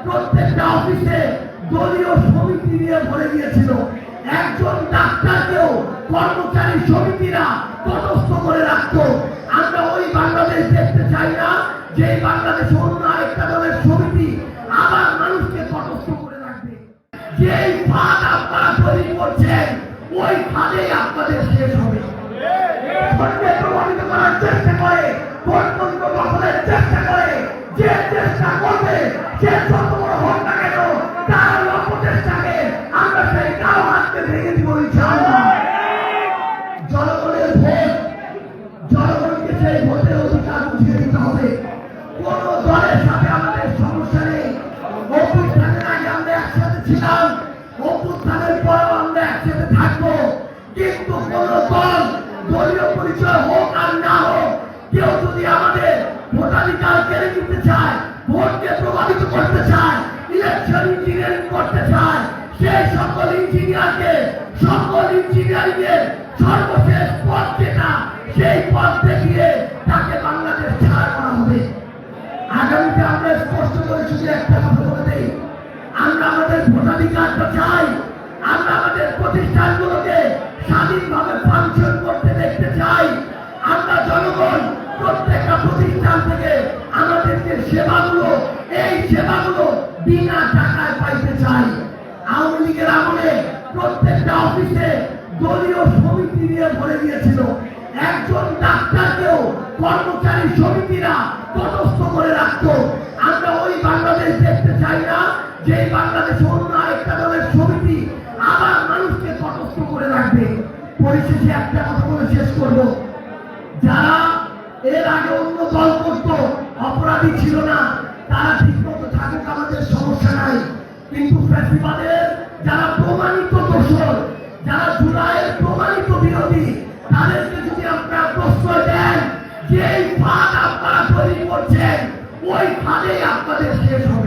প্রত্যেকটা অফিসে দলীয় সমিতি নিয়ে ভরে গিয়েছিল। একজন ডাক্তারকেও কর্মচারী সমিতিরা তটস্থ করে রাখতো। আমরা ওই বাংলাদেশ দেখতে চাই না যে বাংলাদেশ অন্য আরেকটা দলের সমিতি আবার মানুষকে তটস্থ করে রাখবে। যেই ফাঁদ আপনারা তৈরি করছেন ওই ফাঁদেই আপনাদের শেষ হবে। প্রভাবিত করার চেষ্টা করে, গণতন্ত্র দখলের চেষ্টা করে, যে চেষ্টা করবে সে যত বড় হোক না কেন তার অপচেষ্টাকে আমরা সেই কারো হাতকে ভেঙে দিব ইনশাআল্লাহ। জনগণের ভোট, জনগণকে সেই ভোটের অধিকার বুঝিয়ে দিতে হবে। কোন দলের সাথে আমাদের সমস্যা নেই। অভ্যুত্থানের আগে আমরা একসাথে ছিলাম, অভ্যুত্থানের পরেও আমরা একসাথে থাকবো। কিন্তু কোন দল দলীয় পরিচয় হোক আর না হোক, কেউ যদি আমাদের ভোটাধিকার কেড়ে নিতে চায়, ভোটকে প্রভাবিত করতে চায়, ইলেকশন ইঞ্জিনিয়ারিং করতে চায়, সেই সকল ইঞ্জিনিয়ারকে সকল ইঞ্জিনিয়ারিং এর সর্বশেষ পথ যেটা সেই পথ দেখিয়ে তাকে বাংলাদেশ ছাড় করা হবে। আগামীতে আমরা স্পষ্ট করে শুধু একটা কথা বলে দেই, আমরা আমাদের ভোটাধিকারটা চাই। আমরা আমাদের প্রতিষ্ঠানগুলোকে স্বাধীনভাবে ফাংশন করতে দেখতে চাই। আমরা জনগণ প্রত্যেকটা প্রতিষ্ঠান থেকে আমাদের যে সেবাগুলো, এই সেবাগুলো বিনা টাকায় পাইতে চাই। আওয়ামী লীগের আমলে প্রত্যেকটা অফিসে দলীয় সমিতি নিয়ে ভরে গিয়েছিল। একজন ডাক্তারকেও কর্মচারী সমিতিরা তটস্থ করে রাখতো। আমরা ওই বাংলাদেশ দেখতে চাই না যে বাংলাদেশ অন্য আরেকটা দলের সমিতি আবার মানুষকে তটস্থ করে রাখবে। পরিশেষে একটা কথা বলে শেষ করবো, যারা এর আগে অন্য দল করতো, অপরাধী ছিল না, তারা ঠিক মতো থাকুক, আমাদের সমস্যা নাই। কিন্তু ফ্যাসিবাদের যারা প্রমাণিত দোষর, যারা জুলাইয়ের প্রমাণিত বিরোধী, তাদেরকে যদি আপনারা প্রশ্রয় দেন, যে ফাঁদ আপনারা তৈরি করছেন ওই ফাঁদেই আপনাদের শেষ হবে।